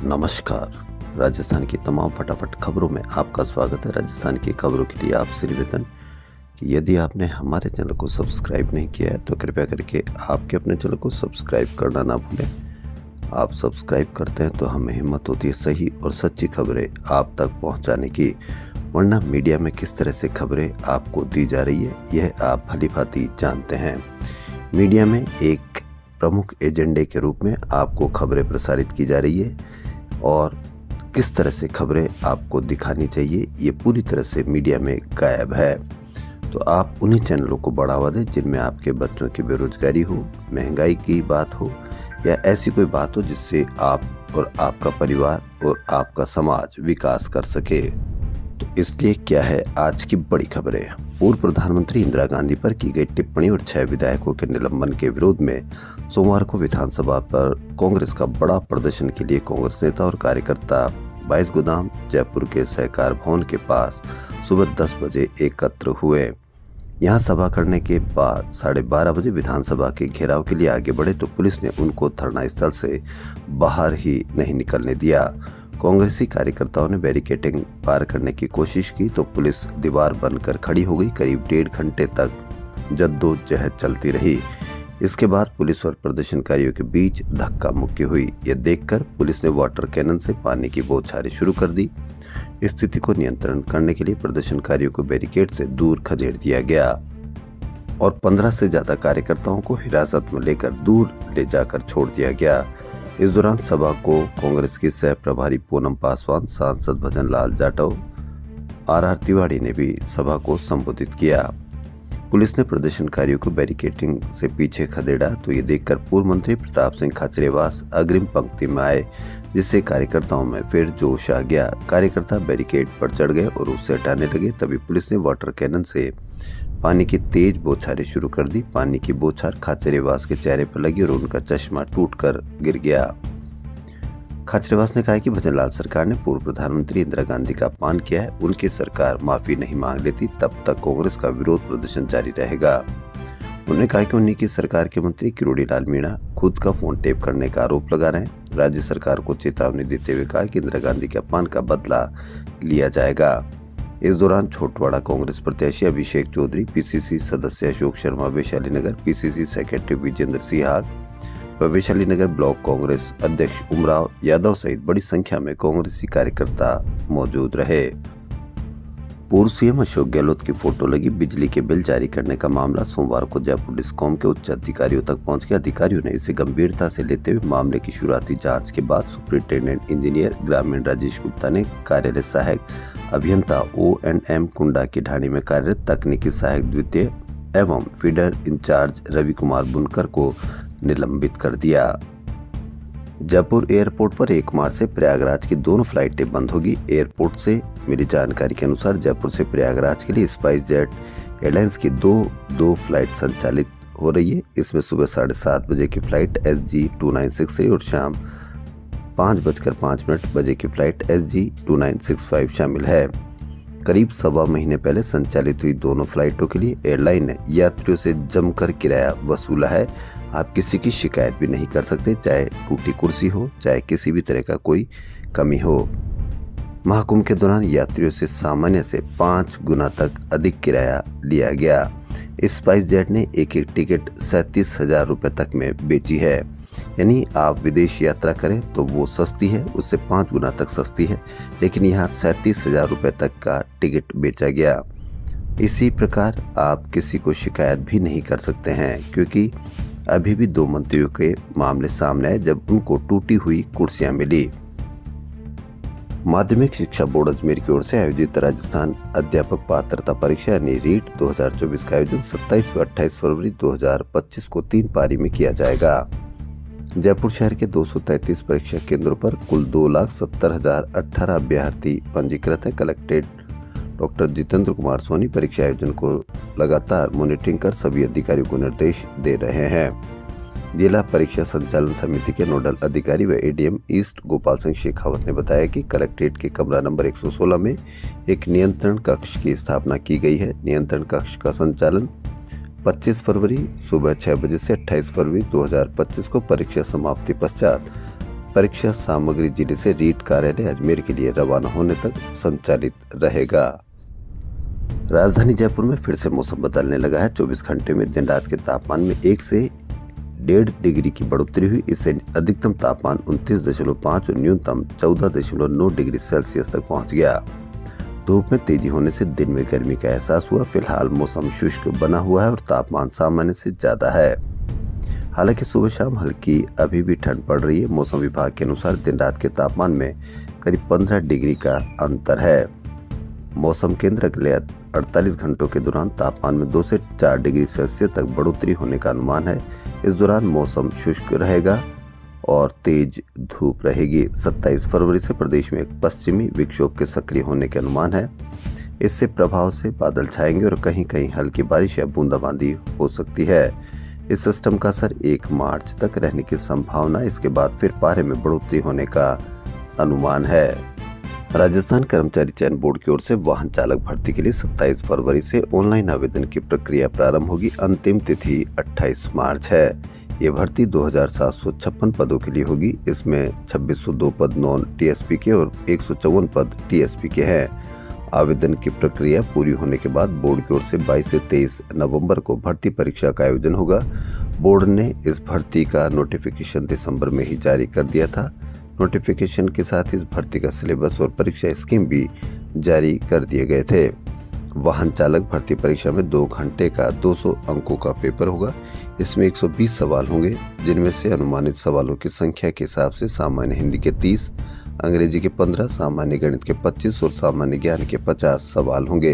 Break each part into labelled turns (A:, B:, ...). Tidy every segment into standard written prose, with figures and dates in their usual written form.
A: नमस्कार। राजस्थान की तमाम फटाफट खबरों में आपका स्वागत है। राजस्थान की खबरों के लिए आपसे निवेदन कि यदि आपने हमारे चैनल को सब्सक्राइब नहीं किया है तो कृपया करके आपके अपने चैनल को सब्सक्राइब करना ना भूलें। आप सब्सक्राइब करते हैं तो हमें हिम्मत होती है सही और सच्ची खबरें आप तक पहुंचाने की, वरना मीडिया में किस तरह से खबरें आपको दी जा रही है यह आप भलीभांति जानते हैं। मीडिया में एक प्रमुख एजेंडे के रूप में आपको खबरें प्रसारित की जा रही है और किस तरह से खबरें आपको दिखानी चाहिए ये पूरी तरह से मीडिया में गायब है। तो आप उन्हीं चैनलों को बढ़ावा दें जिनमें आपके बच्चों की बेरोजगारी हो, महंगाई की बात हो या ऐसी कोई बात हो जिससे आप और आपका परिवार और आपका समाज विकास कर सके। तो इसलिए क्या है आज की बड़ी खबरें। पूर्व प्रधानमंत्री इंदिरा गांधी पर की गई टिप्पणी और 6 विधायकों के निलंबन के विरोध में सोमवार को विधानसभा पर कांग्रेस का बड़ा प्रदर्शन के लिए कांग्रेस नेता और कार्यकर्ता 22 गोदाम जयपुर के सहकार भवन के पास सुबह 10 बजे एकत्र हुए। यहां सभा करने के बाद 12:30 बजे विधानसभा के घेराव के लिए आगे बढ़े तो पुलिस ने उनको धरना स्थल से बाहर ही नहीं निकलने दिया। कांग्रेसी कार्यकर्ताओं ने बैरिकेडिंग पार करने की कोशिश की तो पुलिस दीवार बनकर खड़ी हो गई। करीब 1.5 घंटे तक जद्दोजहद चलती रही। इसके बाद पुलिस और प्रदर्शनकारियों के बीच धक्का मुक्की हुई। यह देखकर पुलिस ने वाटर कैनन से पानी की बौछारें शुरू कर दी। स्थिति को नियंत्रण करने के लिए प्रदर्शनकारियों को बैरिकेड से दूर खदेड़ दिया गया और 15 से ज्यादा कार्यकर्ताओं को हिरासत में लेकर दूर ले जाकर छोड़ दिया गया। इस दौरान सभा को कांग्रेस की सह प्रभारी पूनम पासवान, सांसद भजन लाल जाटव, आर तिवारी ने भी सभा को संबोधित किया। पुलिस ने प्रदर्शनकारियों को बैरिकेडिंग से पीछे खदेड़ा तो ये देखकर पूर्व मंत्री प्रताप सिंह खाचरेवास अग्रिम पंक्ति में आए, जिससे कार्यकर्ताओं में फिर जोश आ गया। कार्यकर्ता बैरिकेड पर चढ़ गए और उससे हटाने लगे। तभी पुलिस ने वाटर कैनन से पानी की तेज बौछारें शुरू कर दी। पानी की बौछार खाचरेवास के चेहरे पर लगी और उनका चश्मा टूटकर गिर गया। खाचरेवास ने कहा कि भजनलाल सरकार ने पूर्व प्रधानमंत्री इंदिरा गांधी का अपमान किया है। उनकी सरकार माफी नहीं मांग लेती तब तक कांग्रेस का विरोध प्रदर्शन जारी रहेगा। उन्होंने कहा कि उन्हीं की सरकार के मंत्री किरोड़ी लाल मीणा खुद का फोन टेप करने का आरोप लगा रहे हैं। राज्य सरकार को चेतावनी देते हुए कहा कि इंदिरा गांधी के अपमान का बदला लिया जाएगा। इस दौरान छोटवाड़ा कांग्रेस प्रत्याशी अभिषेक चौधरी, पीसीसी सदस्य अशोक शर्मा वैशाली नगर, पीसीसी सेक्रेटरी विजेंद्र सिहाग व वैशाली नगर ब्लॉक कांग्रेस अध्यक्ष उमराव यादव सहित बड़ी संख्या में कांग्रेसी कार्यकर्ता मौजूद रहे। पूर्व सीएम अशोक गहलोत की फोटो लगी बिजली के बिल जारी करने का मामला सोमवार को जयपुर डिस्कॉम के उच्च अधिकारियों तक पहुंच गया। अधिकारियों ने इसे गंभीरता से लेते हुए मामले की शुरुआती जांच के बाद सुपरिटेंडेंट इंजीनियर ग्रामीण राजेश गुप्ता ने कार्यालय सहायक अभियंता O&M कुंडा की ढाणी में कार्यरत तकनीकी सहायक द्वितीय एवं फीडर इंचार्ज रवि कुमार बुनकर को निलंबित कर दिया। जयपुर एयरपोर्ट पर 1 मार्च से प्रयागराज की दोनों फ्लाइटें बंद होगी। एयरपोर्ट से मिली जानकारी के अनुसार जयपुर से प्रयागराज के लिए स्पाइस जेट एयरलाइंस की दो फ्लाइट संचालित हो रही है। इसमें सुबह 7:30 बजे की फ्लाइट SG 2963 और शाम 5:05 बजे की फ्लाइट SG 2965 शामिल है। करीब सवा महीने पहले संचालित हुई दोनों फ्लाइटों के लिए एयरलाइन ने यात्रियों से जमकर किराया वसूला है। आप किसी की शिकायत भी नहीं कर सकते, चाहे टूटी कुर्सी हो, चाहे किसी भी तरह का कोई कमी हो। महाकुंभ के दौरान यात्रियों से सामान्य से 5 गुना तक अधिक किराया लिया गया। स्पाइस जेट ने एक टिकट 37,000 रुपए तक में बेची है। यानी आप विदेश यात्रा करें तो वो सस्ती है, उससे 5 गुना तक सस्ती है, लेकिन यहाँ 37,000 रुपए तक का टिकट बेचा गया। इसी प्रकार आप किसी को शिकायत भी नहीं कर सकते हैं, क्योंकि अभी भी 2 मंत्रियों के मामले सामने आए जब उनको टूटी हुई कुर्सियां मिली। माध्यमिक शिक्षा बोर्ड अजमेर की ओर से आयोजित राजस्थान अध्यापक पात्रता परीक्षा यानी रीट 2024 का आयोजन 27 व 28 फरवरी 2025 को 3 पारी में किया जाएगा। जयपुर शहर के 233 परीक्षा केंद्रों पर कुल 2,70,018 अभ्यर्थी पंजीकृत है। कलेक्टेड डॉक्टर जितेंद्र कुमार सोनी परीक्षा आयोजन को लगातार मॉनिटरिंग कर सभी अधिकारियों को निर्देश दे रहे हैं। जिला परीक्षा संचालन समिति के नोडल अधिकारी व ADM ईस्ट गोपाल सिंह शेखावत ने बताया कि कलेक्ट्रेट के कमरा नंबर 116 में एक नियंत्रण कक्ष की स्थापना की गई है। नियंत्रण कक्ष का संचालन 25 फरवरी सुबह 6 बजे से 28 फरवरी 2025 को परीक्षा समाप्ति पश्चात परीक्षा सामग्री जिले से रीट कार्यालय अजमेर के लिए रवाना होने तक संचालित रहेगा। राजधानी जयपुर में फिर से मौसम बदलने लगा है। 24 घंटे में दिन रात के तापमान में 1 से 1.5 डिग्री की बढ़ोतरी हुई। इससे अधिकतम तापमान 29.5 और न्यूनतम 14.9 डिग्री सेल्सियस तक पहुंच गया। धूप में तेजी होने से दिन में गर्मी का एहसास हुआ। फिलहाल मौसम शुष्क बना हुआ है और तापमान सामान्य से ज्यादा है। हालांकि सुबह शाम हल्की अभी भी ठंड पड़ रही है। मौसम विभाग के अनुसार दिन रात के तापमान में करीब 15 डिग्री का अंतर है। मौसम केंद्र अगले 48 घंटों के दौरान तापमान में 2 से 4 डिग्री सेल्सियस तक बढ़ोतरी होने का अनुमान है। इस दौरान मौसम शुष्क रहेगा और तेज धूप रहेगी। 27 फरवरी से प्रदेश में एक पश्चिमी विक्षोभ के सक्रिय होने के अनुमान है। इससे प्रभाव से बादल छाएंगे और कहीं कहीं हल्की बारिश या बूंदाबांदी हो सकती है। इस सिस्टम का असर 1 मार्च तक रहने की संभावना। इसके बाद फिर पारे में बढ़ोतरी होने का अनुमान है। राजस्थान कर्मचारी चयन बोर्ड की ओर से वाहन चालक भर्ती के लिए 27 फरवरी से ऑनलाइन आवेदन की प्रक्रिया प्रारंभ होगी। अंतिम तिथि 28 मार्च है। ये भर्ती 2756 पदों के लिए होगी। इसमें 2602 पद नॉन टीएसपी के और 154 पद टीएसपी के हैं। आवेदन की प्रक्रिया पूरी होने के बाद बोर्ड की ओर से 22 से 23 नवंबर को भर्ती परीक्षा का आयोजन होगा। बोर्ड ने इस भर्ती का नोटिफिकेशन दिसंबर में ही जारी कर दिया था। नोटिफिकेशन के साथ इस भर्ती का सिलेबस और परीक्षा स्कीम भी जारी कर दिए गए थे। वाहन चालक भर्ती परीक्षा में 2 घंटे का 200 अंकों का पेपर होगा। इसमें 120 सवाल होंगे, जिनमें से अनुमानित सवालों की संख्या के हिसाब से सामान्य हिंदी के 30, अंग्रेजी के 15, सामान्य गणित के 25 और सामान्य ज्ञान के 50 सवाल होंगे।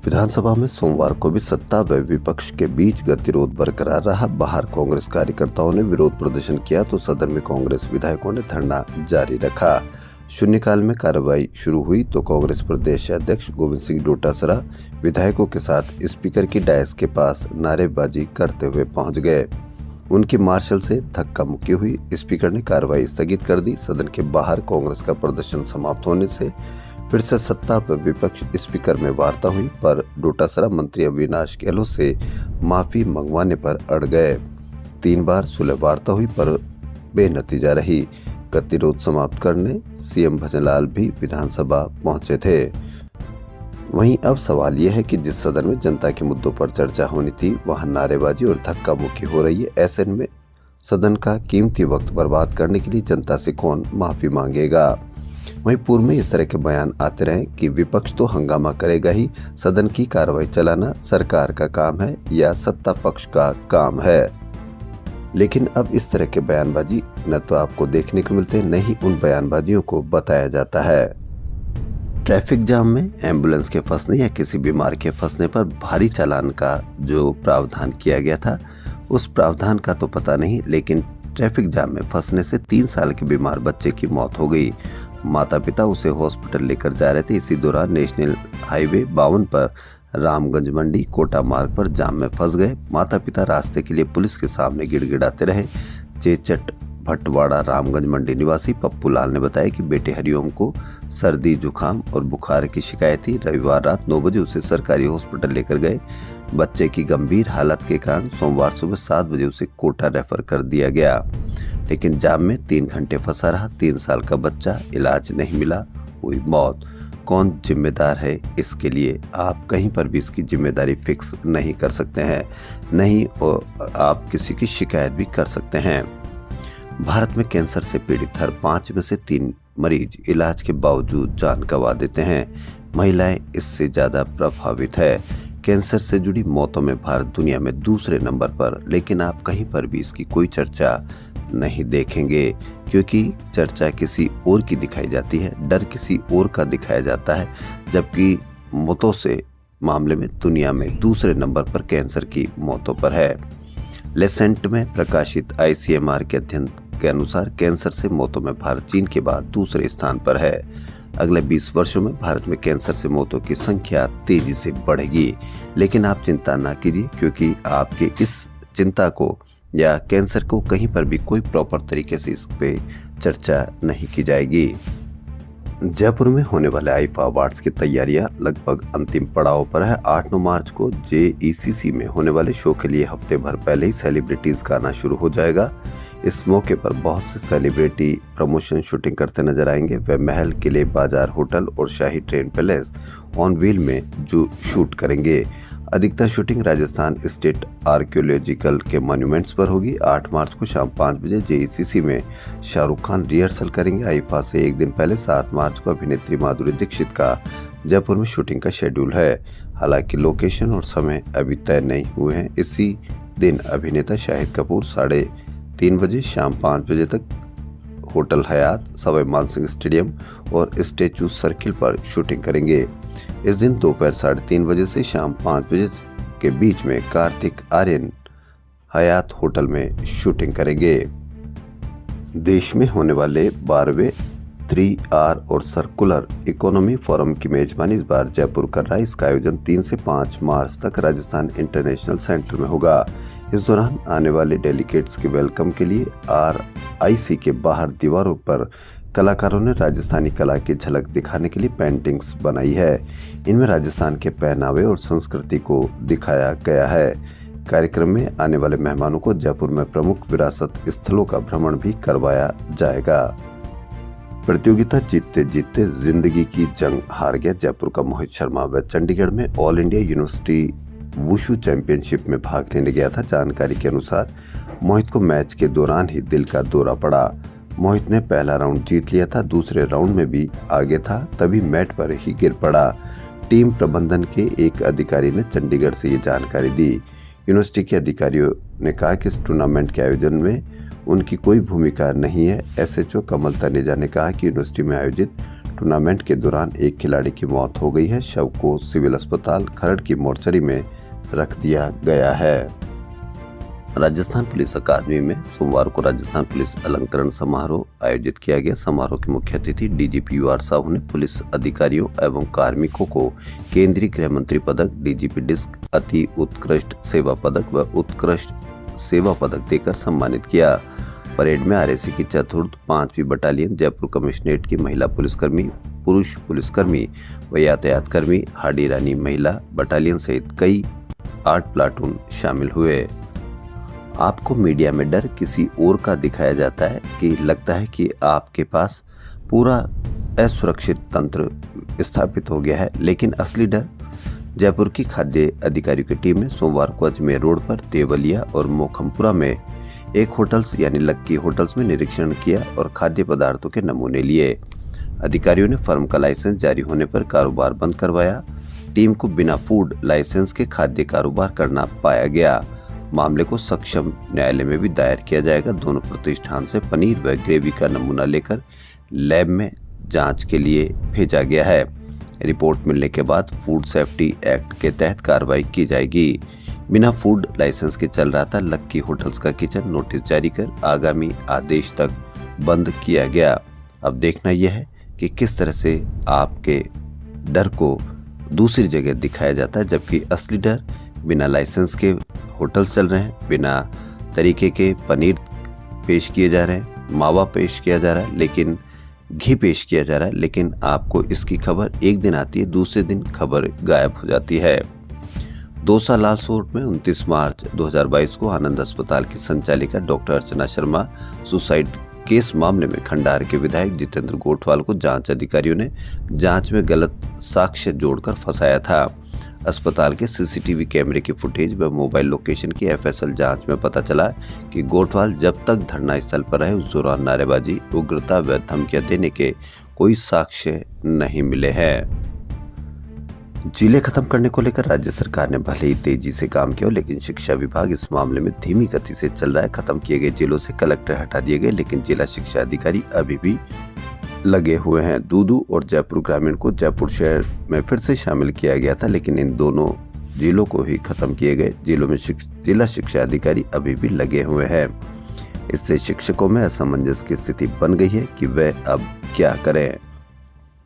A: विधानसभा में सोमवार को भी सत्ता व विपक्ष के बीच गतिरोध बरकरार रहा। बाहर कांग्रेस कार्यकर्ताओं ने विरोध प्रदर्शन किया तो सदन में कांग्रेस विधायकों ने धरना जारी रखा। शून्यकाल में कार्रवाई शुरू हुई तो कांग्रेस प्रदेश अध्यक्ष गोविंद सिंह डोटासरा विधायकों के साथ स्पीकर की डायस के पास नारेबाजी करते हुए पहुंच गए। उनकी मार्शल से धक्का मुक्की हुई। स्पीकर ने कार्रवाई स्थगित कर दी। सदन के बाहर कांग्रेस का प्रदर्शन समाप्त होने से फिर से सत्ता व विपक्ष स्पीकर में वार्ता हुई, पर डोटासरा मंत्री अविनाश गहलोत से माफी मंगवाने पर अड़ गए। 3 बार सुलह वार्ता हुई पर बेनतीजा रही। गतिरोध समाप्त करने सीएम भजनलाल भी विधानसभा पहुंचे थे। वहीं अब सवाल यह है कि जिस सदन में जनता के मुद्दों पर चर्चा होनी थी, वहां नारेबाजी और धक्का मुक्की हो रही है। ऐसे में सदन का कीमती वक्त बर्बाद करने के लिए जनता से कौन माफी मांगेगा। वहीं पूर्व में इस तरह के बयान आते रहे कि विपक्ष तो हंगामा करेगा ही, सदन की कार्रवाई चलाना सरकार का काम है या सत्ता पक्ष का काम है। लेकिन अब इस तरह के बयानबाजी न तो आपको देखने को मिलते, न ही उन बयानबाजियों को बताया जाता है। ट्रैफिक जाम में एम्बुलेंस के फंसने या किसी बीमार के फंसने पर भारी चालान का जो प्रावधान किया गया था, उस प्रावधान का तो पता नहीं, लेकिन ट्रैफिक जाम में फंसने से 3 साल के बीमार बच्चे की मौत हो गई। माता पिता उसे हॉस्पिटल लेकर जा रहे थे। इसी दौरान नेशनल हाईवे 52 पर रामगंज मंडी कोटा मार्ग पर जाम में फंस गए। माता पिता रास्ते के लिए पुलिस के सामने गिड़गिड़ाते रहे। चेचट भटवाड़ा रामगंज मंडी निवासी पप्पू लाल ने बताया कि बेटे हरिओम को सर्दी जुकाम और बुखार की शिकायत थी। रविवार रात 9 बजे उसे सरकारी हॉस्पिटल लेकर गए। बच्चे की गंभीर हालत के कारण सोमवार सुबह 7 बजे उसे कोटा रेफर कर दिया गया, लेकिन जाम में 3 घंटे फंसा रहा। 3 साल का बच्चा, इलाज नहीं मिला, हुई मौत। कौन जिम्मेदार है इसके लिए? आप कहीं पर भी इसकी जिम्मेदारी फिक्स नहीं कर सकते हैं, नहीं और आप किसी की शिकायत भी कर सकते हैं। भारत में कैंसर से पीड़ित हर 5 में से 3 मरीज इलाज के बावजूद जान गंवा देते हैं। महिलाएं इससे ज्यादा प्रभावित है। कैंसर से जुड़ी मौतों में भारत दुनिया में दूसरे नंबर पर, लेकिन आप कहीं पर भी इसकी कोई चर्चा नहीं देखेंगे, क्योंकि चर्चा किसी और की दिखाई जाती है, डर किसी और का दिखाया जाता है, जबकि मौतों से मामले में दुनिया में दूसरे नंबर पर कैंसर की मौतों पर है। लेसेंट में प्रकाशित ICMR के अध्ययन के अनुसार कैंसर से मौतों में भारत चीन के बाद दूसरे स्थान पर है। अगले 20 वर्षों में भारत में कैंसर से मौतों की संख्या तेजी से बढ़ेगी, लेकिन आप चिंता ना कीजिए, क्योंकि आपके इस चिंता को या कैंसर को कहीं पर भी कोई प्रॉपर तरीके से इस पे चर्चा नहीं की जाएगी। जयपुर में होने वाले आईफा अवार्ड्स की तैयारियां लगभग अंतिम पड़ाव पर है। 8-9 मार्च को JECC में होने वाले शो के लिए हफ्ते भर पहले ही सेलिब्रिटीज का आना शुरू हो जाएगा। इस मौके पर बहुत से सेलिब्रिटी प्रमोशन शूटिंग करते नजर आएंगे। वे महल, किले, बाजार, होटल और शाही ट्रेन पैलेस ऑन व्हील में जो शूट करेंगे। अधिकतर शूटिंग राजस्थान स्टेट आर्कियोलॉजिकल के मॉन्यूमेंट्स पर होगी। 8 मार्च को शाम 5 बजे जेईसीसी में शाहरुख खान रिहर्सल करेंगे। आईफा से एक दिन पहले 7 मार्च को अभिनेत्री माधुरी दीक्षित का जयपुर में शूटिंग का शेड्यूल है। हालांकि लोकेशन और समय अभी तय नहीं हुए हैं। इसी दिन अभिनेता शाहिद कपूर 3:30 बजे शाम 5 बजे तक hotel Hyatt, Sawai Mansingh stadium और स्टैचू सर्किल पर शूटिंग करेंगे। इस दिन दोपहर 3:30 बजे से शाम 5 बजे के बीच में कार्तिक आर्यन हयात होटल में शूटिंग करेंगे। देश में होने वाले 12वें 3R और सर्कुलर इकोनॉमी फोरम की मेजबानी इस बार जयपुर कर रहा है। इसका आयोजन 3 से 5 मार्च तक राजस्थान इंटरनेशनल सेंटर में होगा। इस दौरान आने वाले डेलीगेट्स के वेलकम के लिए RIC के बाहर दीवारों पर कलाकारों ने राजस्थानी कला की झलक दिखाने के लिए पेंटिंग्स बनाई है। इनमें राजस्थान के पहनावे और संस्कृति को दिखाया गया है। कार्यक्रम में आने वाले मेहमानों को जयपुर में प्रमुख विरासत स्थलों का भ्रमण भी करवाया जाएगा। प्रतियोगिता जीतते जीतते जिंदगी की जंग हार गया जयपुर का मोहित शर्मा। वह चंडीगढ़ में all India university wushu championship में भाग लेने गया था। जानकारी के अनुसार मोहित को मैच के दौरान ही दिल का दौरा पड़ा। मोहित ने पहला राउंड जीत लिया था, दूसरे राउंड में भी आगे था, तभी मैट पर ही गिर पड़ा। टीम प्रबंधन के एक अधिकारी ने चंडीगढ़ से ये जानकारी दी। यूनिवर्सिटी के अधिकारियों ने कहा कि इस टूर्नामेंट के आयोजन में उनकी कोई भूमिका नहीं है। SHO कमल तनेजा ने कहा कि यूनिवर्सिटी में आयोजित टूर्नामेंट के दौरान एक खिलाड़ी की मौत हो गई है। शव को सिविल अस्पताल खरड़ की मोर्चरी में रख दिया गया है। राजस्थान पुलिस अकादमी में सोमवार को राजस्थान पुलिस अलंकरण समारोह आयोजित किया गया। समारोह के मुख्य अतिथि DGP UR साहू ने पुलिस अधिकारियों एवं कार्मिकों को केंद्रीय गृह मंत्री पदक, DGP डिस्क, अति उत्कृष्ट सेवा पदक व उत्कृष्ट सेवा पदक देकर सम्मानित किया। परेड में RAC की 4th 5वीं बटालियन, जयपुर कमिश्नरेट की महिला पुलिसकर्मी, पुरुष पुलिसकर्मी व यातायात कर्मी, हाडी रानी महिला बटालियन सहित कई 8 प्लाटून शामिल हुए। आपको मीडिया में डर किसी और का दिखाया जाता है कि लगता है कि आपके पास पूरा असुरक्षित तंत्र स्थापित हो गया है, लेकिन असली डर। जयपुर की खाद्य अधिकारियों की टीम ने सोमवार को अजमेर रोड पर देवलिया और मोखमपुरा में एक होटल्स यानी लक्की होटल्स में निरीक्षण किया और खाद्य पदार्थों के नमूने लिए। अधिकारियों ने फर्म का लाइसेंस जारी होने पर कारोबार बंद करवाया। टीम को बिना फूड लाइसेंस के खाद्य कारोबार करना पाया गया। मामले को सक्षम न्यायालय में भी दायर किया जाएगा। दोनों प्रतिष्ठान से पनीर व ग्रेवी का नमूना लेकर लैब में जांच के लिए भेजा गया है। रिपोर्ट मिलने के बाद फूड सेफ्टी एक्ट के तहत कार्रवाई की जाएगी। बिना फूड लाइसेंस के चल रहा था लक्की होटल्स का किचन। नोटिस जारी कर आगामी आदेश तक बंद किया गया। अब देखना यह है कि किस तरह से आपके डर को दूसरी जगह दिखाया जाता है, जबकि असली डर बिना लाइसेंस के होटल्स चल रहे हैं, बिना तरीके के पनीर पेश किए जा रहे हैं, मावा पेश किया जा रहा है, लेकिन घी पेश किया जा रहा है, लेकिन आपको इसकी खबर एक दिन आती है, दूसरे दिन खबर गायब हो जाती है। दौसा लालसोट में 29 मार्च 2022 को आनंद अस्पताल की संचालिका doctor Archana Sharma suicide case मामले में खंडार के विधायक जितेंद्र गोठवाल को जांच अधिकारियों ने जांच में गलत साक्ष्य जोड़कर फंसाया था। अस्पताल के CCTV कैमरे की फुटेज व मोबाइल लोकेशन की FSL जांच में पता चला कि गोठवाल जब तक धरना स्थल पर रहे उस दौरान नारेबाजी, उग्रता व धमकियां देने के कोई साक्ष्य नहीं मिले हैं। जिले खत्म करने को लेकर राज्य सरकार ने भले ही तेजी से काम किया, लेकिन शिक्षा विभाग इस मामले में धीमी गति से चल रहा है। खत्म किए गए जिलों से कलेक्टर हटा दिए गए, लेकिन जिला शिक्षा अधिकारी अभी भी लगे हुए हैं। दूदू और जयपुर ग्रामीण को जयपुर शहर में फिर से शामिल किया गया था, लेकिन इन दोनों जिलों को ही खत्म किए गए। जिलों में जिला शिक्षा अधिकारी अभी भी लगे हुए हैं। इससे शिक्षकों में असमंजस की स्थिति बन गई है कि वे अब क्या करें।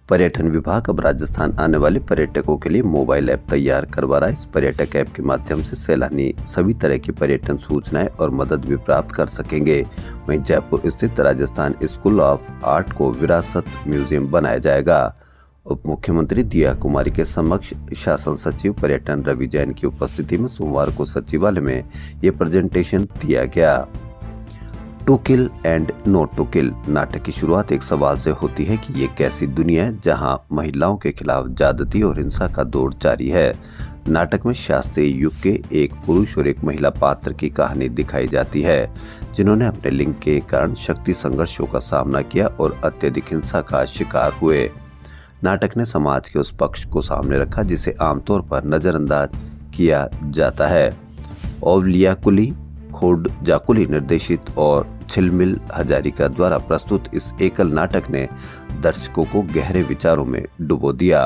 A: पर्यटन विभाग अब राजस्थान आने वाले पर्यटकों के लिए मोबाइल ऐप तैयार करवा रहा है। इस पर्यटक ऐप के माध्यम से सैलानी सभी तरह की पर्यटन सूचनाएं और मदद भी प्राप्त कर सकेंगे। वहीं जयपुर स्थित राजस्थान स्कूल ऑफ आर्ट को विरासत म्यूजियम बनाया जाएगा। उप मुख्यमंत्री दिया कुमारी के समक्ष शासन सचिव पर्यटन रवि जैन की उपस्थिति में सोमवार को सचिवालय में ये प्रेजेंटेशन दिया गया। To kill and not to kill नाटक की शुरुआत एक सवाल से होती है कि ये कैसी दुनिया है जहां महिलाओं के खिलाफ ज्यादती और हिंसा का दौर जारी है। नाटक में शास्त्रीय युग के एक पुरुष और एक महिला पात्र की कहानी दिखाई जाती है जिन्होंने अपने लिंग के कारण शक्ति संघर्षों का सामना किया और अत्यधिक हिंसा का शिकार हुए। नाटक ने समाज के उस पक्ष को सामने रखा जिसे आमतौर पर नजरअंदाज किया जाता है। ओवलियाकुली खोडजाकुली निर्देशित और झिलमिल हजारिका द्वारा प्रस्तुत इस एकल नाटक ने दर्शकों को गहरे विचारों में डुबो दिया।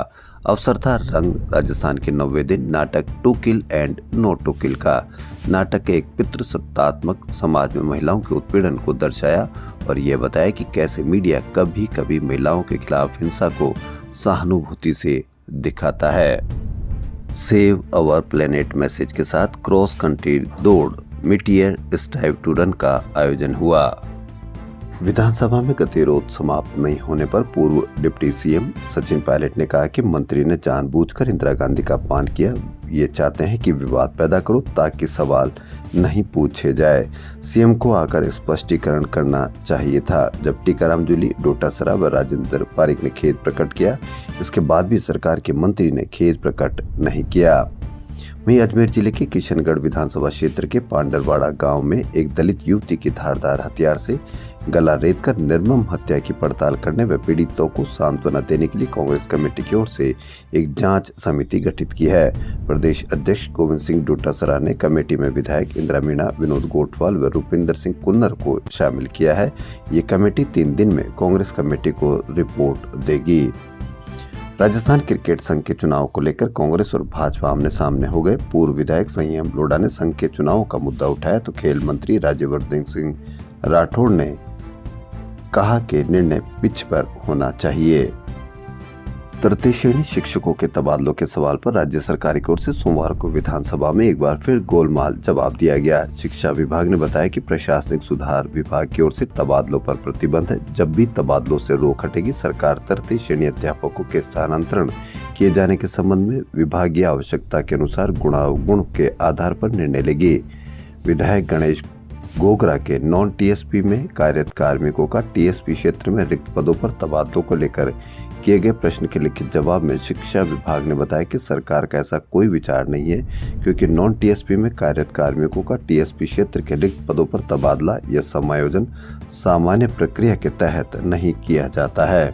A: अवसर था रंग राजस्थान के 90वें दिन नाटक to kill and not to kill का। नाटक के एक पितृसत्तात्मक समाज में महिलाओं के उत्पीड़न को दर्शाया और यह बताया कि कैसे मीडिया कभी कभी महिलाओं के खिलाफ हिंसा को सहानुभूति से दिखाता है। सेव अवर प्लेनेट मैसेज के साथ क्रॉस कंट्री दौड़ मिटियर स्टाइव टू रन का आयोजन हुआ। विधानसभा में गतिरोध समाप्त नहीं होने पर पूर्व डिप्टी सीएम सचिन पायलट ने कहा कि मंत्री ने जानबूझकर इंदिरा गांधी का अपमान किया। ये चाहते हैं कि विवाद पैदा करो ताकि सवाल नहीं पूछे जाए। सीएम को आकर स्पष्टीकरण करना चाहिए था। जब टीकाराम जूली, डोटासरा व राजेंद्र पारिक ने खेद प्रकट किया, इसके बाद भी सरकार के मंत्री ने खेद प्रकट नहीं किया। वहीं अजमेर जिले के किशनगढ़ विधानसभा क्षेत्र के पांडरवाड़ा गांव में एक दलित युवती की धारदार हथियार से गला रेतकर निर्मम हत्या की पड़ताल करने व पीड़ितों को सांत्वना देने के लिए कांग्रेस कमेटी की ओर से एक जांच समिति गठित की है। प्रदेश अध्यक्ष गोविंद सिंह डोटासरा ने कमेटी में विधायक इंदिरा मीणा, विनोद गोठवाल व रूपिंदर सिंह कुन्नर को शामिल किया है। ये कमेटी 3 दिन में कांग्रेस कमेटी को रिपोर्ट देगी। राजस्थान क्रिकेट संघ के चुनाव को लेकर कांग्रेस और भाजपा आमने सामने हो गए। पूर्व विधायक संयम लोढ़ा ने संघ के चुनाव का मुद्दा उठाया तो खेल मंत्री राज्यवर्धन सिंह राठौड़ ने कहा कि निर्णय पिच पर होना चाहिए। तृतीय श्रेणी शिक्षकों के तबादलों के सवाल पर राज्य सरकार की ओर से सोमवार को विधानसभा में एक बार फिर गोलमाल जवाब दिया गया। शिक्षा विभाग ने बताया कि प्रशासनिक सुधार विभाग की ओर से तबादलों पर प्रतिबंध है। जब भी तबादलों से रोक हटेगी, सरकार तृतीय श्रेणी अध्यापकों के स्थानांतरण किए जाने के संबंध में विभागीय आवश्यकता के अनुसार गुणावगुण के आधार पर निर्णय लेगी। विधायक गणेश गोगरा के नॉन टीएसपी में कार्यरत कार्मिकों का टीएसपी क्षेत्र में रिक्त पदों पर तबादलों को लेकर किए गए प्रश्न के लिखित जवाब में शिक्षा विभाग ने बताया कि सरकार का ऐसा कोई विचार नहीं है, क्योंकि नॉन टीएसपी में कार्यरत कार्मिकों का टीएसपी क्षेत्र के रिक्त पदों पर तबादला या समायोजन सामान्य प्रक्रिया के तहत नहीं किया जाता है।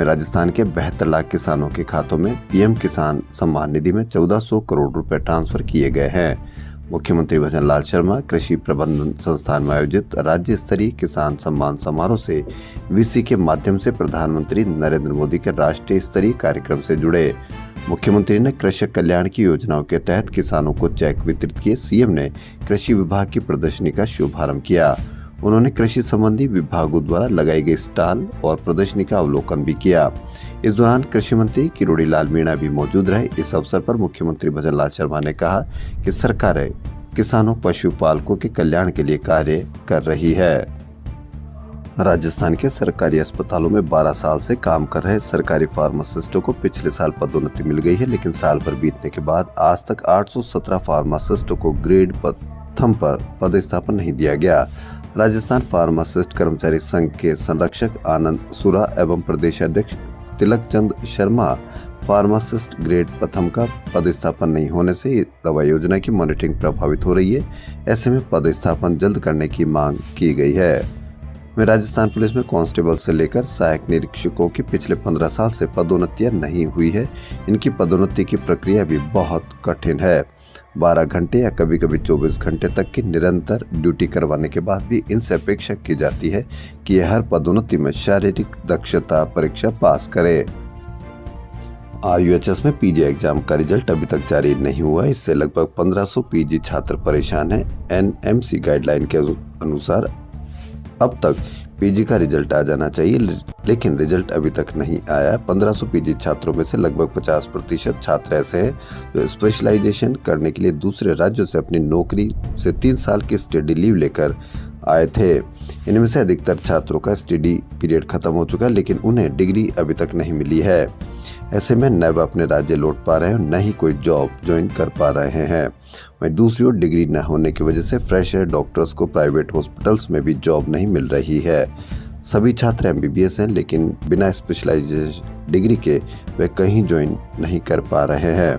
A: राजस्थान के 72 लाख किसानों के खातों में पीएम किसान सम्मान निधि में 1400 करोड़ रुपए ट्रांसफर किए गए हैं। मुख्यमंत्री भजन लाल शर्मा कृषि प्रबंधन संस्थान में आयोजित राज्य स्तरीय किसान सम्मान समारोह से वीसी के माध्यम से प्रधानमंत्री नरेंद्र मोदी के राष्ट्रीय स्तरीय कार्यक्रम से जुड़े। मुख्यमंत्री ने कृषक कल्याण की योजनाओं के तहत किसानों को चेक वितरित किए। सीएम ने कृषि विभाग की प्रदर्शनी का शुभारंभ किया। उन्होंने कृषि संबंधी विभागों द्वारा लगाई गई स्टॉल और प्रदर्शनी का अवलोकन भी किया। इस दौरान कृषि मंत्री किरोड़ी लाल मीणा भी मौजूद रहे। इस अवसर पर मुख्यमंत्री भजन लाल शर्मा ने कहा कि सरकार किसानों पशुपालकों के कल्याण के लिए कार्य कर रही है। राजस्थान के सरकारी अस्पतालों में 12 साल से काम कर रहे सरकारी फार्मासिस्टों को पिछले साल पदोन्नति मिल गई है, लेकिन साल भर बीतने के बाद आज तक 817 फार्मासिस्टों को ग्रेड प्रथम पर पदस्थापन नहीं दिया गया। राजस्थान फार्मासिस्ट कर्मचारी संघ के संरक्षक आनंद सुरा एवं प्रदेश अध्यक्ष तिलक चंद शर्मा फार्मासिस्ट ग्रेड प्रथम का पदस्थापन नहीं होने से दवा योजना की मॉनिटरिंग प्रभावित हो रही है। ऐसे में पदस्थापन जल्द करने की मांग की गई है। राजस्थान पुलिस में कांस्टेबल से लेकर सहायक निरीक्षकों की पिछले 15 साल से पदोन्नतियां नहीं हुई है। इनकी पदोन्नति की प्रक्रिया भी बहुत कठिन है। 12 घंटे या कभी कभी 24 घंटे तक की निरंतर ड्यूटी करवाने के बाद भी इनसे अपेक्षा की जाती है कि यह हर पदोन्नति में शारीरिक दक्षता परीक्षा पास करे। RUHS में पीजी एग्जाम का रिजल्ट अभी तक जारी नहीं हुआ। इससे लगभग 1500 पीजी छात्र परेशान हैं। NMC गाइडलाइन के अनुसार अब तक पीजी का रिजल्ट आ जाना चाहिए, लेकिन रिजल्ट अभी तक नहीं आया। 1500 पीजी छात्रों में से लगभग 50% छात्र ऐसे हैं जो स्पेशलाइजेशन करने के लिए दूसरे राज्यों से अपनी नौकरी से 3 साल की स्टडी लीव लेकर आए थे। इनमें से अधिकतर छात्रों का स्टडी पीरियड खत्म हो चुका है, लेकिन उन्हें डिग्री अभी तक नहीं मिली है। ऐसे में न वह अपने राज्य लौट पा रहे हैं, न ही कोई जॉब ज्वाइन कर पा रहे हैं। वहीं दूसरी ओर डिग्री न होने की वजह से फ्रेशर डॉक्टर्स को प्राइवेट हॉस्पिटल्स में भी जॉब नहीं मिल रही है। सभी छात्र एमबीबीएस हैं, लेकिन बिना स्पेशलाइजेशन डिग्री के वे कहीं ज्वाइन नहीं कर पा रहे हैं।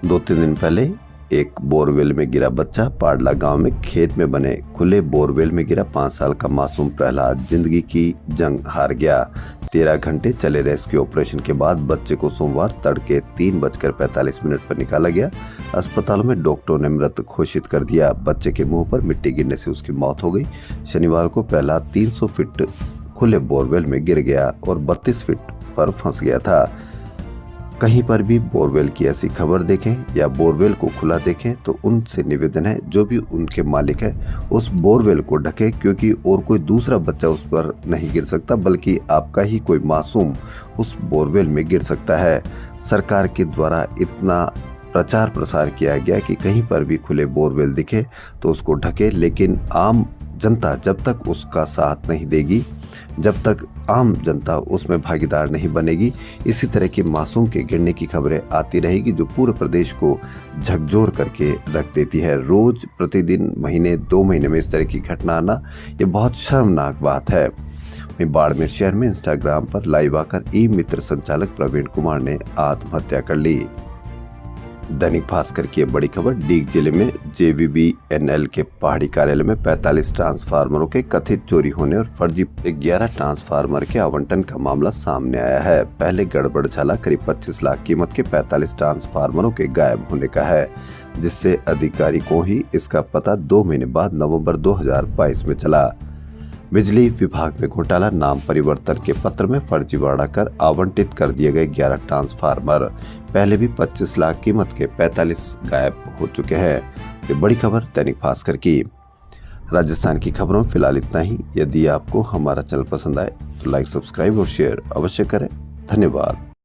A: 2-3 दिन पहले एक बोरवेल में गिरा बच्चा। पाडला गांव में खेत में बने खुले बोरवेल में गिरा 5 साल का मासूम प्रहलाद जिंदगी की जंग हार गया। 13 घंटे चले रेस्क्यू ऑपरेशन के बाद बच्चे को सोमवार तड़के 3:45 पर निकाला गया। अस्पतालों में डॉक्टरों ने मृत घोषित कर दिया। बच्चे के मुंह पर मिट्टी गिरने से उसकी मौत हो गई। शनिवार को प्रहलाद 300 फीट खुले बोरवेल में गिर गया और 32 फीट पर फंस गया था। कहीं पर भी बोरवेल की ऐसी खबर देखें या बोरवेल को खुला देखें तो उनसे निवेदन है, जो भी उनके मालिक है उस बोरवेल को ढके, क्योंकि और कोई दूसरा बच्चा उस पर नहीं गिर सकता, बल्कि आपका ही कोई मासूम उस बोरवेल में गिर सकता है। सरकार के द्वारा इतना प्रचार प्रसार किया गया कि कहीं पर भी खुले बोरवेल दिखे तो उसको ढके, लेकिन आम जनता जब तक उसका साथ नहीं देगी, जब तक आम जनता उसमें भागीदार नहीं बनेगी, इसी तरह के मासूम के गिरने की खबरें आती रहेगी, जो पूरे प्रदेश को झकझोर करके रख देती है। रोज प्रतिदिन महीने 2 महीने में इस तरह की घटना आना ये बहुत शर्मनाक बात है। बाड़मेर शहर में इंस्टाग्राम पर लाइव आकर ई मित्र संचालक प्रवीण कुमार ने आत्महत्या कर ली। दैनिक भास्कर की बड़ी खबर, डीग जिले में जेवीबीएनएल के पहाड़ी कार्यालय में 45 ट्रांसफार्मरों के कथित चोरी होने और फर्जी 11 ट्रांसफार्मर के आवंटन का मामला सामने आया है। पहले गड़बड़ झाला करीब 25 लाख कीमत के 45 ट्रांसफार्मरों के गायब होने का है, जिससे अधिकारी को ही इसका पता 2 महीने बाद नवंबर 2022 में चला। बिजली विभाग में घोटाला, नाम परिवर्तन के पत्र में फर्जीवाड़ा कर आवंटित कर दिए गए 11 ट्रांसफार्मर। पहले भी 25 लाख कीमत के 45 गायब हो चुके हैं। ये बड़ी खबर दैनिक भास्कर की। राजस्थान की खबरों में फिलहाल इतना ही। यदि आपको हमारा चैनल पसंद आए तो लाइक, सब्सक्राइब और शेयर अवश्य करें। धन्यवाद।